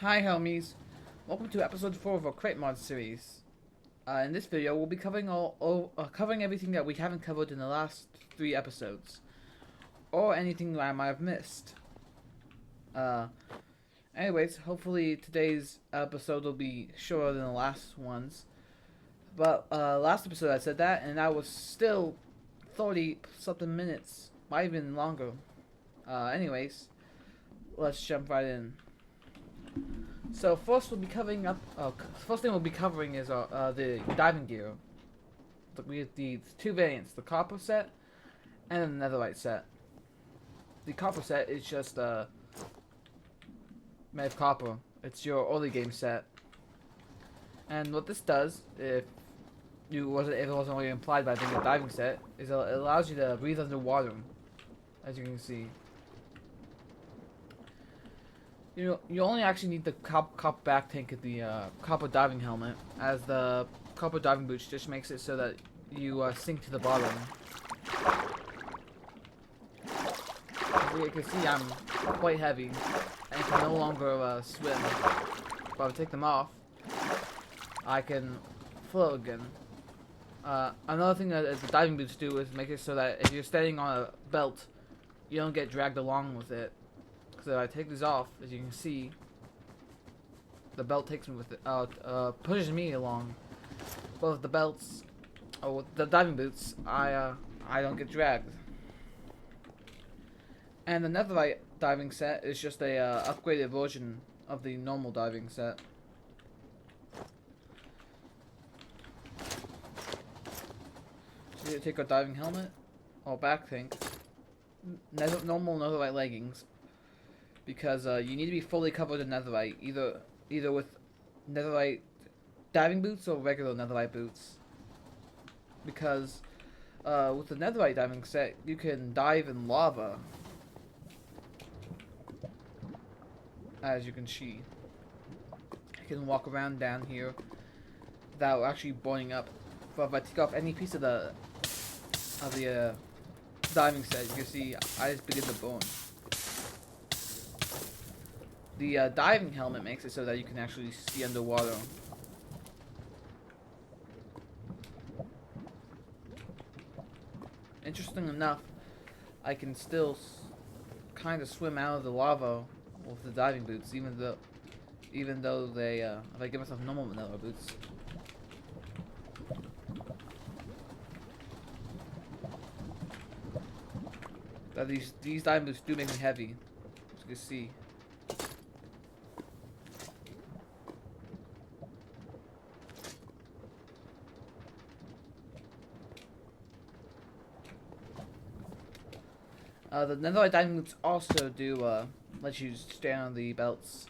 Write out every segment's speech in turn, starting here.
Hi homies, welcome to episode 4 of our Crate Mod series. In this video we'll be covering everything that we haven't covered in the last 3 episodes. Or anything that I might have missed. Uh, Anyways, hopefully today's episode will be shorter than the last ones. But last episode I said that and that was still 30 something minutes, might even longer. Anyways, let's jump right in. So first we'll be covering up. First thing we'll be covering is the diving gear. We have the two variants: the copper set and the netherite set. The copper set is just made of copper. It's your early game set. And what this does, if it wasn't already implied by being a diving set, is it allows you to breathe underwater, as you can see. You only actually need the copper back tank of the copper diving helmet, as the copper diving boots just makes it so that you sink to the bottom. As you can see, I'm quite heavy and can no longer swim. If I take them off, I can float again. Another thing that the diving boots do is make it so that if you're standing on a belt, you don't get dragged along with it. So I take these off, as you can see, the belt takes me with it, pushes me along. But with the belts, with the diving boots, I don't get dragged. And the netherite diving set is just a upgraded version of the normal diving set. So you take a diving helmet, or back tank, normal netherite leggings. Because you need to be fully covered in netherite, either with netherite diving boots or regular netherite boots. Because with the netherite diving set, you can dive in lava, as you can see. You can walk around down here without actually burning up. But if I take off any piece of the diving set, you can see I just begin to burn. The diving helmet makes it so that you can actually see underwater. Interesting enough, I can still kind of swim out of the lava with the diving boots, even though they, if I give myself normal vanilla boots. That these diving boots do make me heavy, as you can see. The netherite diving boots also do let you stand on the belts.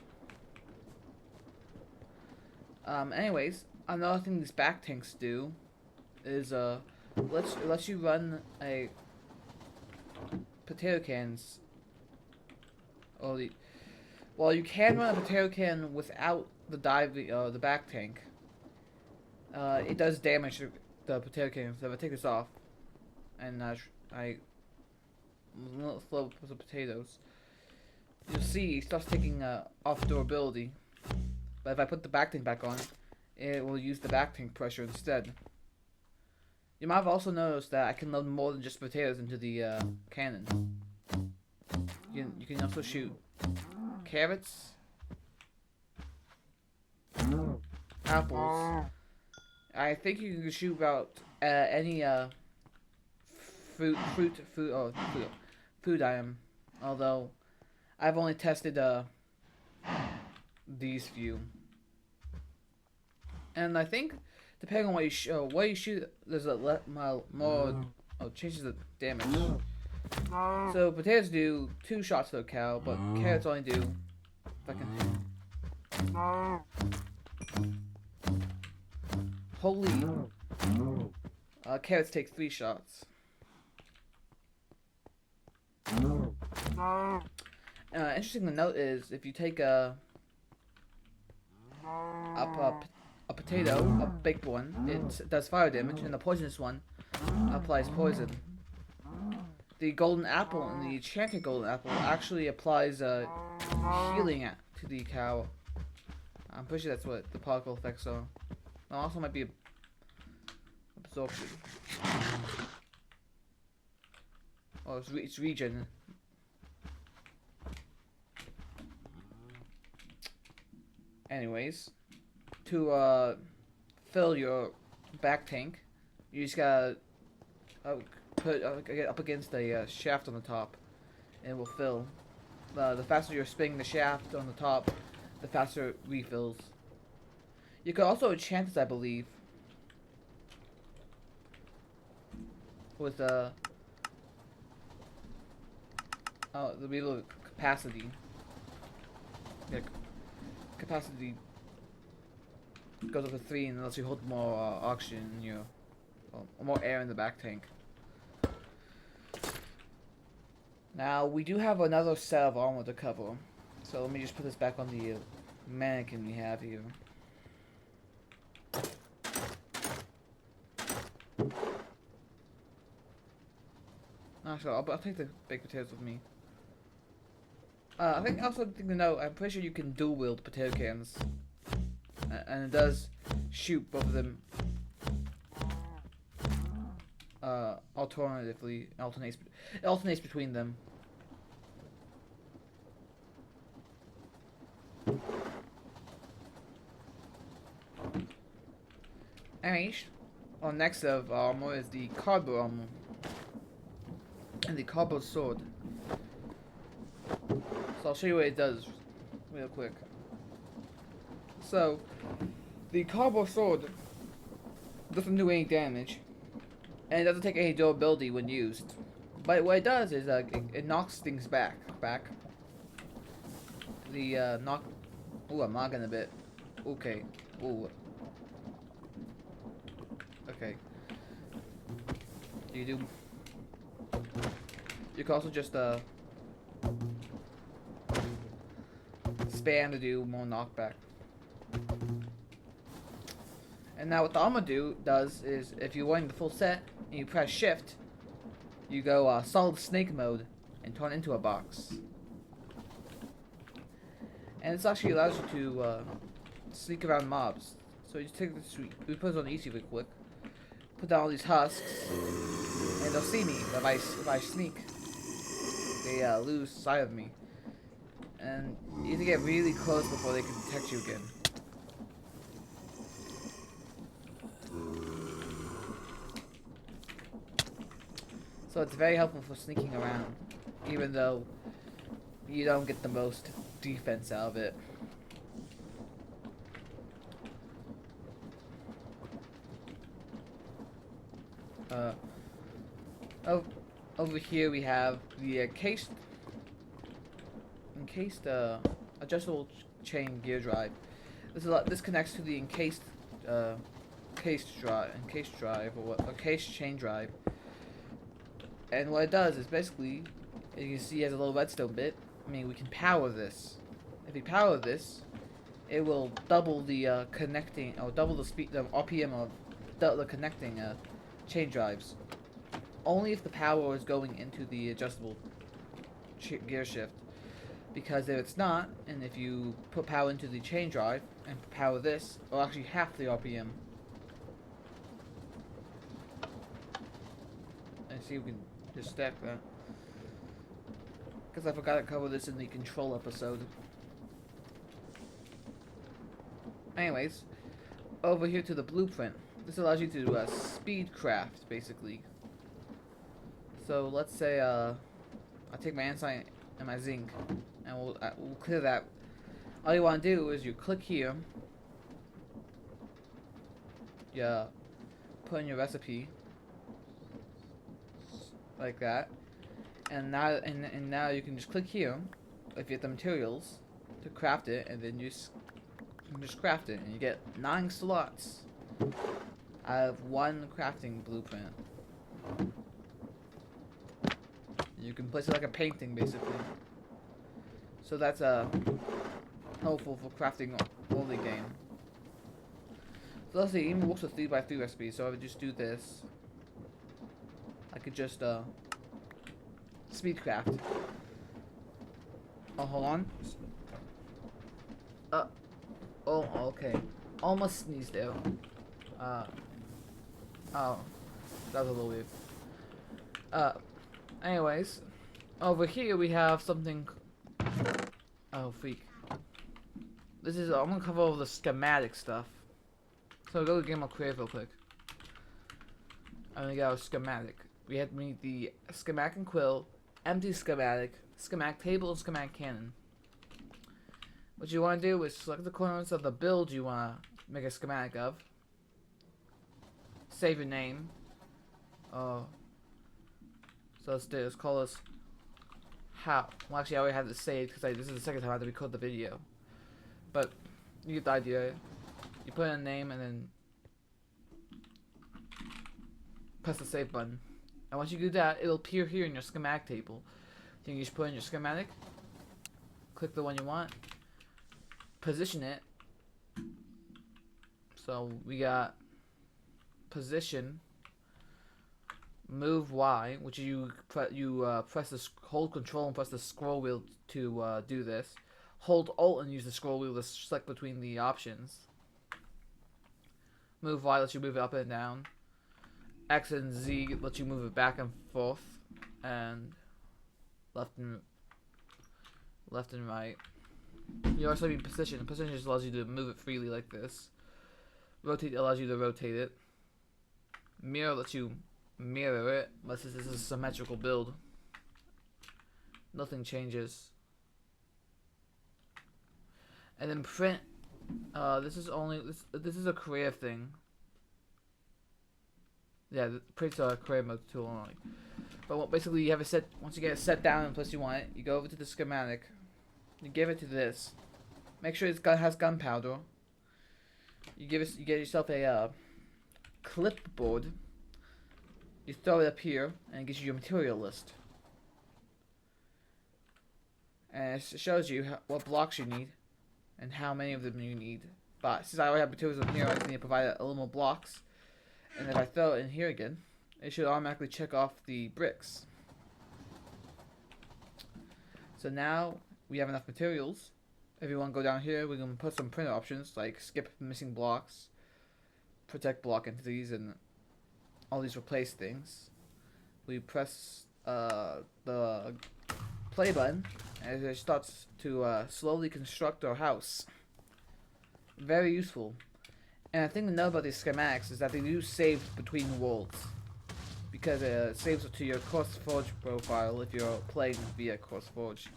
Anyways, another thing these back tanks do is lets you run a potato cans. Well, you can run a potato can without the the back tank. It does damage the potato can. So if I take this off, and I a little slow with the potatoes, you'll see it starts taking off durability. But if I put the back tank back on, it will use the back tank pressure instead. You might have also noticed that I can load more than just potatoes into the cannon. You can also shoot carrots, apples. I think you can shoot about any food item. Although I've only tested these few, and I think depending on what you shoot, there's a more changes the damage. So potatoes do 2 shots to a cow, but carrots only do fucking. Holy. Carrots take 3 shots. Interesting to note is if you take a potato, a big one, it does fire damage, and the poisonous one applies poison. The golden apple and the enchanted golden apple actually applies healing to the cow. I'm pretty sure that's what the particle effects are. It also might be absorption. Oh, it's regen. Anyways, to fill your back tank, you just gotta get up against the shaft on the top, and it will fill. The faster you're spinning the shaft on the top, the faster it refills. You can also enchant this, I believe, with the reload capacity. Yeah, capacity goes up to 3 unless you hold more oxygen in your, more air in the back tank. Now we do have another set of armor to cover, so let me just put this back on the mannequin we have here. Actually, I'll take the baked potatoes with me. I think also thing to note, I'm pretty sure you can dual wield potato cans, and it does shoot both of them. Alternatively, it alternates between them. Anyways, our next set of armor is the cardboard armor and the cardboard sword. So I'll show you what it does real quick. So the cardboard sword doesn't do any damage, and it doesn't take any durability when used. But what it does is it knocks things back. The knock. Ooh, I'm lagging a bit. Okay. Ooh. Okay. You can also just spam to do more knockback. And now what the armor does is, if you're wanting the full set and you press shift, you go solid snake mode and turn into a box. And this actually allows you to sneak around mobs. So you just take this, we put it on easy real quick, put down all these husks, and they'll see me if I sneak. They lose sight of me. And you have to get really close before they can detect you again. So it's very helpful for sneaking around, even though you don't get the most defense out of it. Over here we have the encased adjustable chain gear drive. This connects to the encased chain drive. And what it does is basically, as you can see, it has a little redstone bit. I mean, we can power this. If we power this, it will double the connecting, or double the speed, the RPM of the connecting chain drives. Only if the power is going into the adjustable gear shift. Because if it's not, and if you put power into the chain drive and power this, it'll actually half the RPM. And see if we can just stack that. Because I forgot to cover this in the control episode. Anyways, over here to the blueprint. This allows you to speed craft, basically. So let's say I take my andesite and my zinc, and we'll clear that. All you want to do is you click here. You put in your recipe like that, and now you can just click here if you get the materials to craft it, and then you just craft it, and you get 9 slots out of 1 crafting blueprint. You can place it like a painting, basically. So that's helpful for crafting all the game. So let's see, it even works with 3x3 recipes. So I would just do this. I could just speed craft. Oh, hold on. Oh Okay. Almost sneezed there. Oh. That was a little weird. Uh, anyways. Over here we have something... Oh, freak. This is... I'm gonna cover all the schematic stuff. So go to Game of Create real quick. And we got a schematic. We have to meet the schematic and quill, empty schematic, schematic table, and schematic cannon. What you want to do is select the corners of the build you want to make a schematic of. Save your name. So let's call this how. Well, actually, I already have this saved because this is the second time I had to record the video. But you get the idea. You put in a name and then press the save button. And once you do that, it'll appear here in your schematic table. So you just put in your schematic, click the one you want, position it. So we got position, move Y, which you press the hold Control and press the scroll wheel to do this. Hold Alt and use the scroll wheel to select between the options. Move Y lets you move it up and down. X and Z lets you move it back and forth, and left and right. You also need position. Position just allows you to move it freely like this. Rotate allows you to rotate it. Mirror lets you mirror it, unless this is a symmetrical build. Nothing changes. And then print. This is a creative thing. Yeah, the prints are creative mode tool only. But basically, you have it set. Once you get it set down in the place you want it, you go over to the schematic. You give it to this. Make sure has gunpowder. You get yourself a clipboard. You throw it up here, and it gives you your material list. And it shows you what blocks you need, and how many of them you need. But since I already have materials up here, I just need to provide a little more blocks. And if I throw it in here again, it should automatically check off the bricks. So now we have enough materials. If you want to go down here, we can put some printer options like skip missing blocks, protect block entities, and all these replace things. We press the play button, and it starts to slowly construct our house. Very useful. And the thing to know about these schematics is that they do save between worlds, because it saves to your CourseForge profile if you're playing via CourseForge.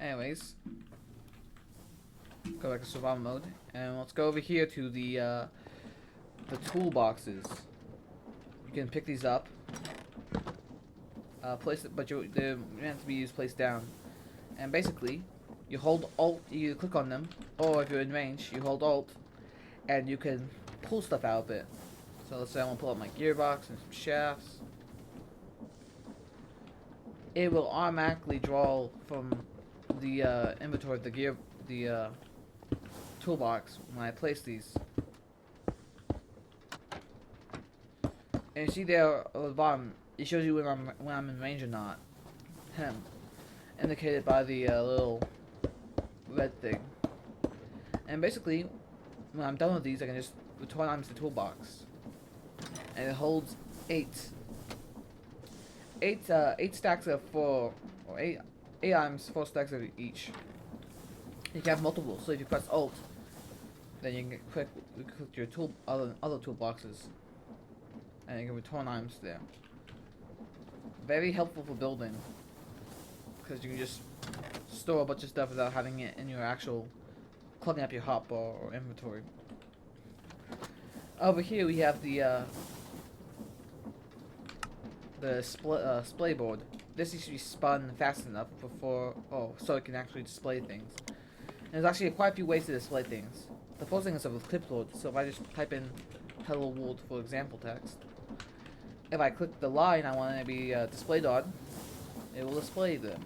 Anyways, go back to survival mode, and let's go over here to the toolboxes. You can pick these up, place it, but they're meant to be used placed down. And basically, you hold Alt, you click on them, or if you're in range, you hold Alt, and you can pull stuff out of it. So let's say I want to pull out my gearbox and some shafts. It will automatically draw from the inventory of the toolbox when I place these. And you see there at the bottom, it shows you when I'm in range or not. Indicated by the little red thing. And basically, when I'm done with these, I can just return items to the toolbox. And it holds eight stacks of 4, or eight items, 4 stacks of each. You can have multiple, so if you press Alt, then you can click your other toolboxes, and you can return items there. Very helpful for building, because you can just store a bunch of stuff without having it in your actual clogging up your hotbar or inventory. Over here we have the display board. This needs to be spun fast enough so it can actually display things. And there's actually quite a few ways to display things. The first thing is with clipboard. So if I just type in "Hello World" for example text, if I click the line I want it to be displayed on, it will display them.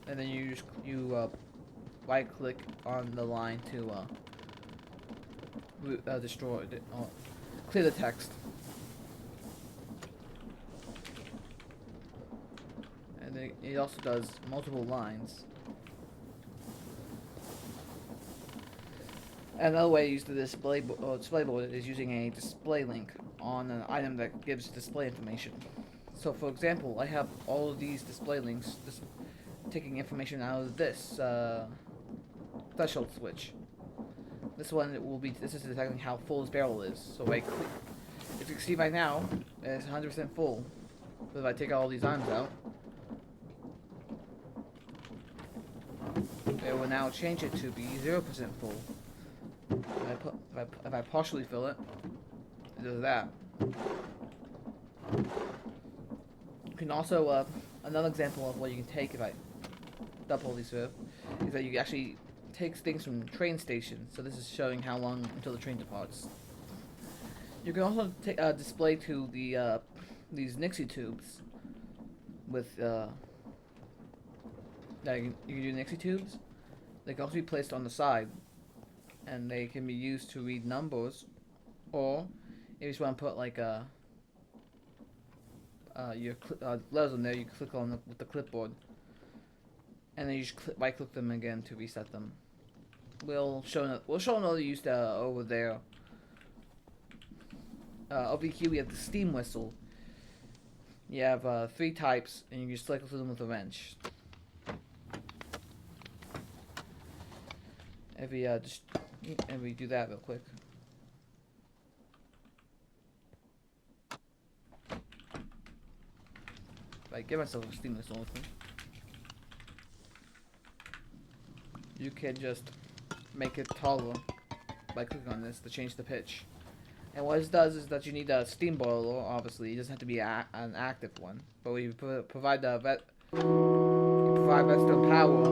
And then you right click on the line to destroy it, clear the text. And then it also does multiple lines. Another way to use the display board is using a display link on an item that gives display information. So, for example, I have all of these display links just taking information out of this threshold switch. This one this is detecting how full this barrel is. So, if you can see right now, it's 100% full. But if I take all these items out, it will now change it to be 0% full. If I partially fill it, it does that. You can also, another example of what you can take if I double these through, is that you actually take things from train stations. So this is showing how long until the train departs. You can also display to the these Nixie tubes with you can do Nixie tubes. They can also be placed on the side, and they can be used to read numbers, or if you just want to put like your letters on there, you click on with the clipboard, and then you just right click them again to reset them. We'll show another use over there. Over here we have the steam whistle. You have 3 types, and you just cycle through them with a wrench. If we do that real quick. If I give myself a steam whistle with me, you can just make it taller by clicking on this to change the pitch. And what this does is that you need a steam boiler, obviously. It doesn't have to be an active one. But we provide redstone power,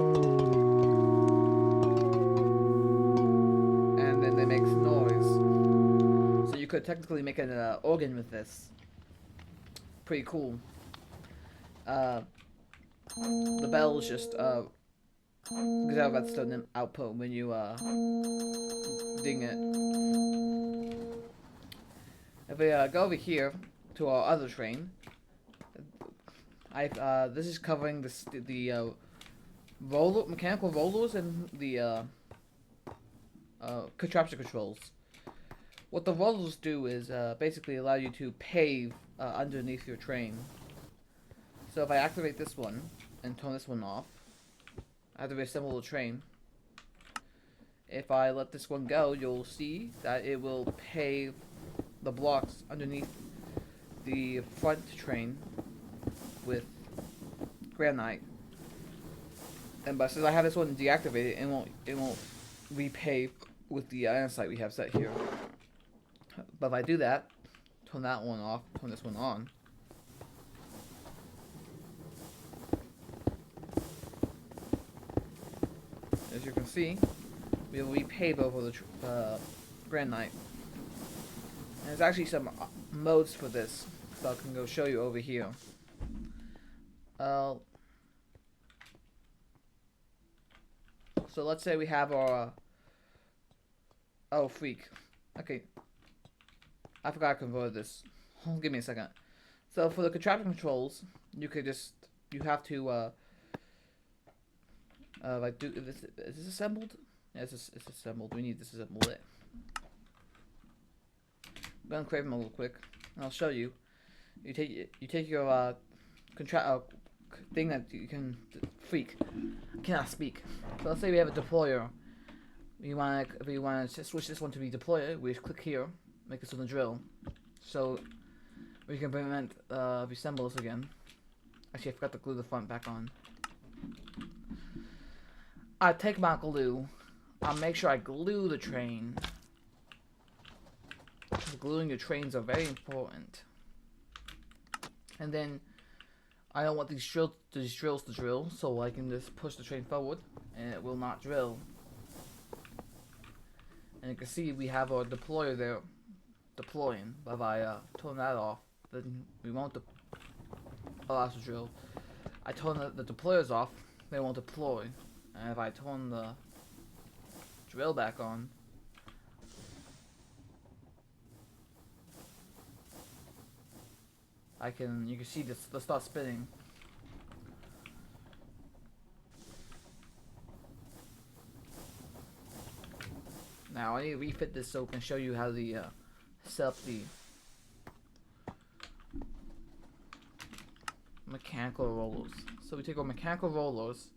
and then it makes noise. So you could technically make an organ with this. Pretty cool. The bell is just gives out redstone output when you ding it. If we go over here to our other train, this is covering the mechanical rollers and the contraption controls. What the rollers do is basically allow you to pave underneath your train. So if I activate this one and turn this one off, I have to reassemble the train. If I let this one go, you'll see that it will pave the blocks underneath the front train with granite. And but since I have this one deactivated, it won't repave with the andesite we have set here. But if I do that, turn that one off, turn this one on, as you can see, we will repave over the granite. And there's actually some modes for this, so I can go show you over here. So let's say we have our oh freak. Okay, I forgot to convert this. Give me a second. So for the contraption controls, you have to like is this assembled? Yeah, it's assembled. We need this assembled. I'm gonna create them real quick, and I'll show you. You take your thing that you can freak. I cannot speak. So let's say we have a deployer. If we want to switch this one to be deployer, we just click here, make this one a drill, so we can prevent reassemble this again. Actually, I forgot to glue the front back on. I take my glue. I'll make sure I glue the train. Gluing your trains are very important. And then I don't want these drills to drill, so I can just push the train forward and it will not drill. And you can see we have our deployer there deploying. But if I turn that off, then we won't allow us to drill. I turn the deployers off, they won't deploy. And if I turn the drill back on, you can see this start spinning. Now I need to refit this so I can show you how to set up the mechanical rollers. So we take our mechanical rollers,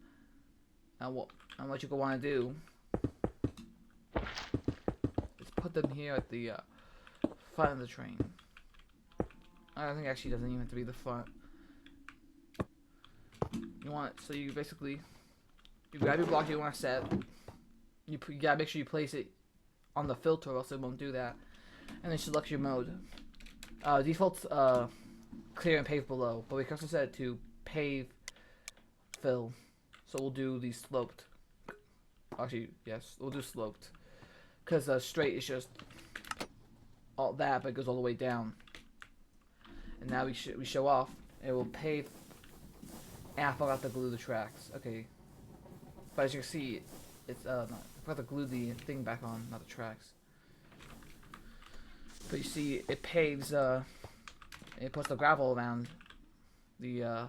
and what you want to do is put them here at the front of the train. I think actually it doesn't even have to be the front. So you basically grab your block you want to set. You gotta make sure you place it on the filter, or else it won't do that. And then select your mode. Default's clear and pave below, but we can also set it to pave fill. So we'll do the sloped. Actually, yes, we'll do sloped, because straight is just all that, but it goes all the way down. And now we show off. It will pave. And I forgot to glue the tracks. Okay, but as you can see, it's I forgot to glue the thing back on, not the tracks. But you see, it paves. It puts the gravel around the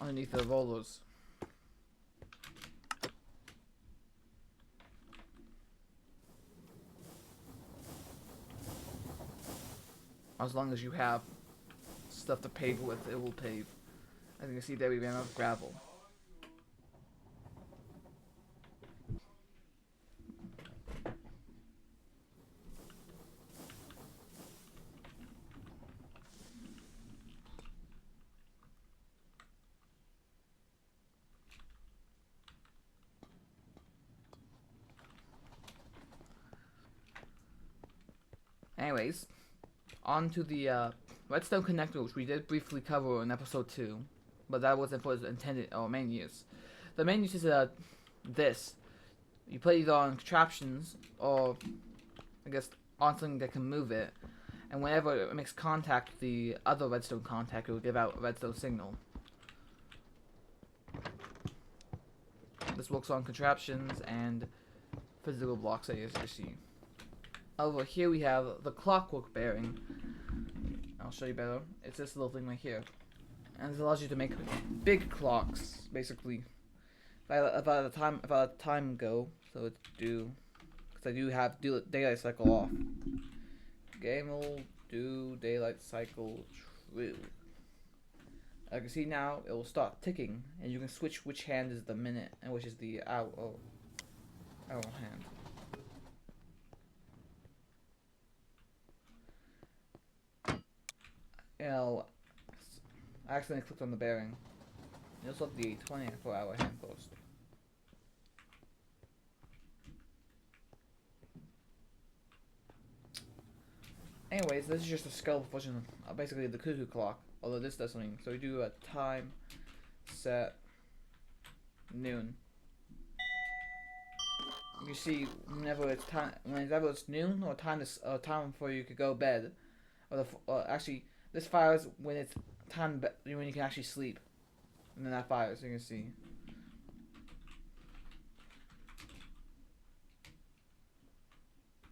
underneath the rollers. As long as you have stuff to pave with, it will pave. As you can see there, we ran out of gravel. Anyways, on to the redstone connector, which we did briefly cover in episode 2, but that wasn't for its intended or main use. The main use is this. You put it either on contraptions or, I guess, on something that can move it, and whenever it makes contact with the other redstone contact, it will give out a redstone signal. This works on contraptions and physical blocks, as you see. Over here we have the clockwork bearing. I'll show you better. It's this little thing right here, and this allows you to make big clocks, basically. If I let time go, so it's due, because I do have daylight cycle off. Game will do daylight cycle true. As you can see now, it will start ticking, and you can switch which hand is the minute and which is the hour hand. I accidentally clicked on the bearing. You also have the 24-hour hand post. Anyways, this is just a skeletal version of basically the cuckoo clock, although this does something. So we do a time set noon. You see, whenever it's noon or time for you to go to bed, or actually, this fires when it's time when you can actually sleep, and then that fires. You can see.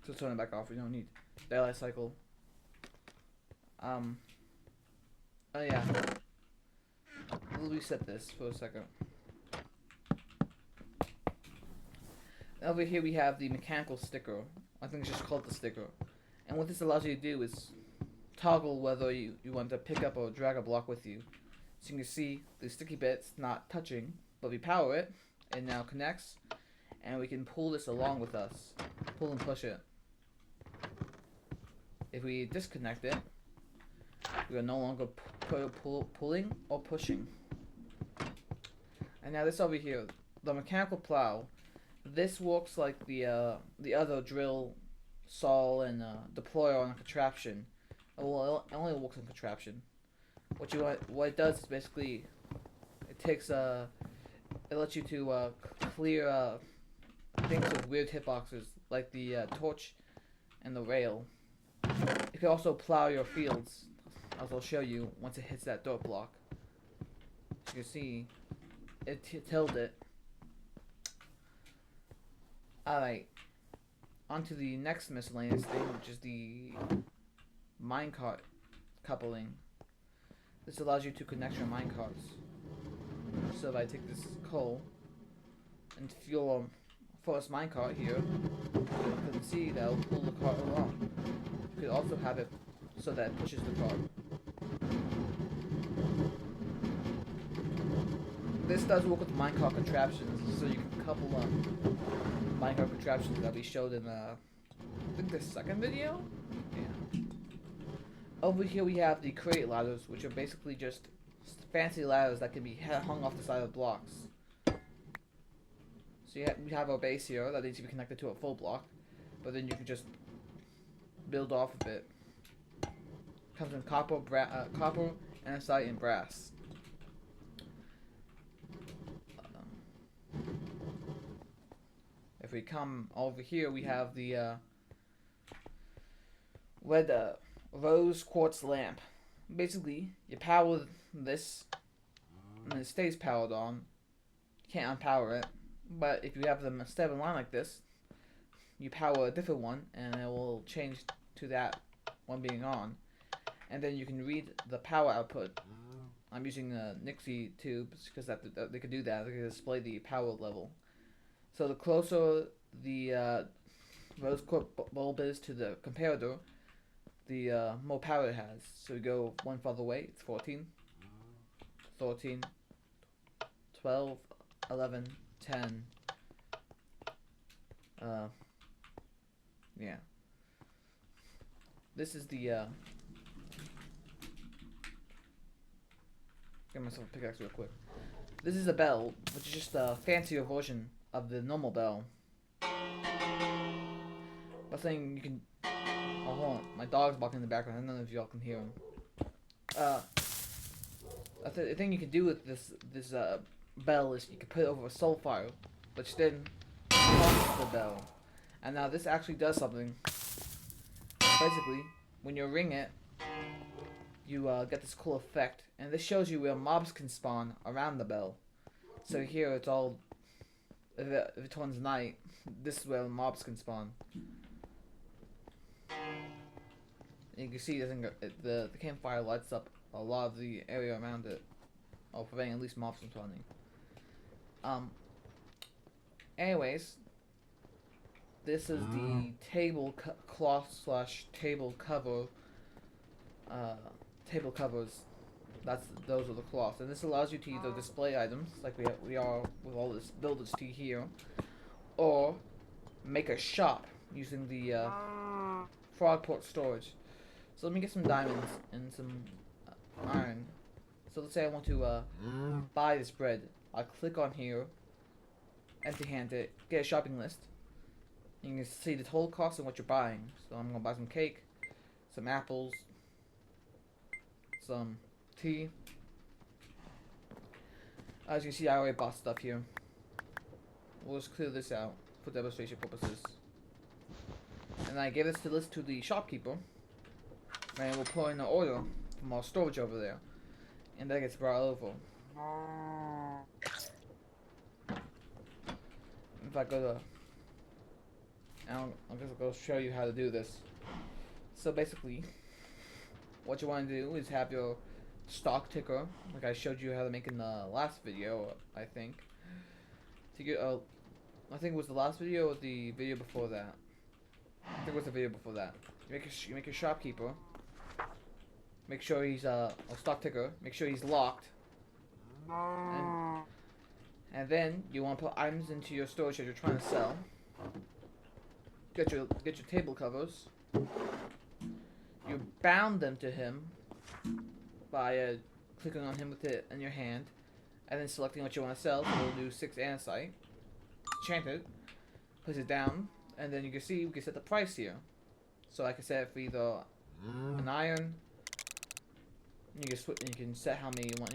So turn it back off. We don't need daylight cycle. Oh yeah. We'll reset this for a second. Over here we have the mechanical sticker. I think it's just called the sticker. And what this allows you to do is toggle whether you want to pick up or drag a block with you. So you can see the sticky bit's not touching, but we power it, it now connects, and we can pull this along with us. Pull and push it. If we disconnect it, we are no longer pulling or pushing. And now this over here, the mechanical plow, this works like the other drill, saw, and deployer on a contraption. Well, it only works on contraption. What it does is basically, it lets you to clear things with weird hitboxes, like the torch and the rail. You can also plow your fields, as I'll show you once it hits that dirt block. As you can see, it tilled it. Alright, on to the next miscellaneous thing, which is the minecart coupling. This allows you to connect your minecarts. So if I take this coal and fuel first minecart here, you can see that will pull the cart along. You could also have it so that it pushes the cart. This does work with minecart contraptions, so you can couple minecart contraptions that we showed in I think the second video? Yeah. Over here we have the crate ladders, which are basically just fancy ladders that can be hung off the side of blocks. So we have our base here that needs to be connected to a full block, but then you can just build off of it. Comes in copper, andesite, and brass. If we come over here, we have the red rose quartz lamp. Basically, you power this, and it stays powered on. You can't unpower it. But if you have them step in line like this, you power a different one, and it will change to that one being on. And then you can read the power output. I'm using Nixie tubes because they could do that. They can display the power level. So the closer the rose quartz bulb is to the comparator, the more power it has. So we go one further away, it's 14, 13, 12, 11, 10. Yeah. This is the get myself a pickaxe real quick. This is a bell, which is just a fancier version of the normal bell. But saying you can. Oh, hold on. My dog's barking in the background. I don't know if y'all can hear him. The thing you can do with this bell is you can put it over a soul fire, which then pumps the bell. And now this actually does something. Basically, when you ring it, you get this cool effect, and this shows you where mobs can spawn around the bell. So here it's all. If it turns night, this is where mobs can spawn. And you can see the campfire lights up a lot of the area around it, or preventing at least mobs from spawning. Anyways, this is the tablecloth/table cover. Table covers. Those are the cloths, and this allows you to either display items like we are with all this builder's tea here, or make a shop using the frog port storage. So let me get some diamonds and some iron. So let's say I want to buy this bread. I'll click on here, empty hand it, get a shopping list. You can see the total cost and what you're buying. So I'm gonna buy some cake, some apples, some tea. As you can see, I already bought stuff here. We'll just clear this out for demonstration purposes. And I gave this to the shopkeeper, and we'll put in the order from our storage over there, and that gets brought over. If I go to, I'm just gonna show you how to do this. So basically, what you want to do is have your stock ticker, like I showed you how to make in the last video, I think. To get I think it was the last video or the video before that. I think it was the video before that. You make your shopkeeper. Make sure he's a stock ticker. Make sure he's locked. And then you want to put items into your storage that you're trying to sell. Get your table covers. You bound them to him by clicking on him with it in your hand, and then selecting what you want to sell. So we'll do 6 andesite. Enchant it. Place it down, and then you can see we can set the price here. So I can set it for either an iron. You can set how many you want,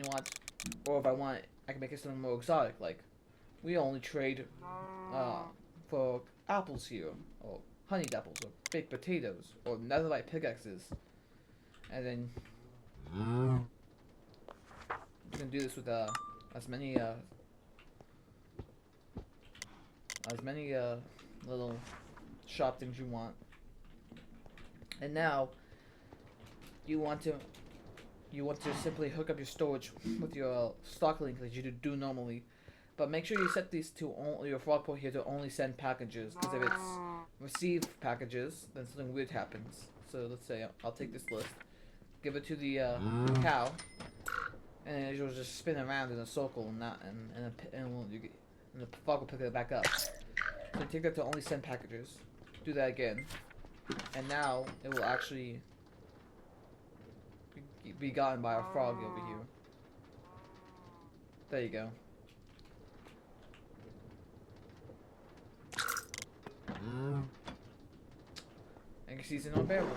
or if I want, I can make it something more exotic. Like we only trade for apples here, or honeyed apples, or baked potatoes, or netherite pickaxes, and then you can do this with as many little shop things you want. And now you want to simply hook up your storage with your stock link that you do normally, But make sure you set these to only your frog port here to only send packages. Because if it's receive packages, then something weird happens. So let's say I'll take this list, give it to the cow, and it'll just spin around in a circle and the frog will pick it back up. So take that to only send packages. Do that again, and now it will actually be gotten by a frog over here. There you go. And you see it's in barrel.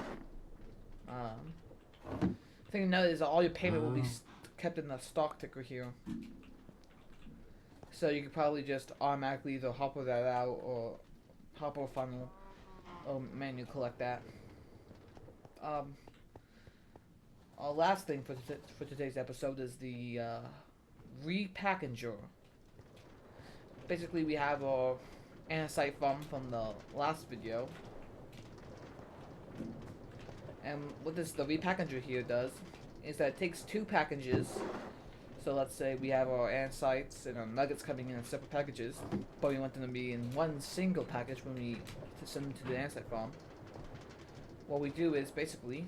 Thing to note is that all your payment will be kept in the stock ticker here. So you could probably just automatically either hopper that out or hopper funnel or manually collect that. Our last thing for today's episode is the repackager. Basically, we have our andesite from the last video, and what the repackager here does is that it takes two packages. So let's say we have our andesites and our nuggets coming in separate packages, but we want them to be in one single package when we send them to the andesite farm. What we do is basically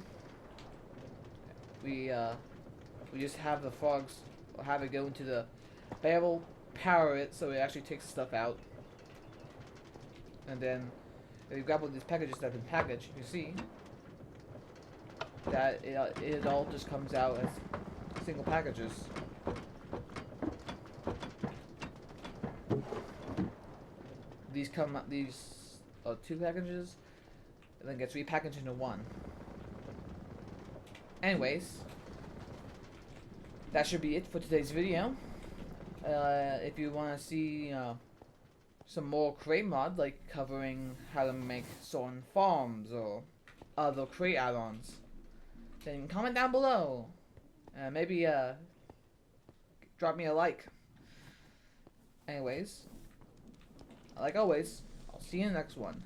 we just have the frogs have it go into the barrel, power it so it actually takes the stuff out, and then if you grab one of these packages that have been packaged, you see that it all just comes out as single packages. These are two packages, and then gets repackaged into one. Anyways, that should be it for today's video. If you want to see some more crate mod, like covering how to make certain farms or other crate add-ons, then comment down below. Maybe drop me a like. Anyways, like always, I'll see you in the next one.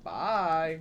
Bye!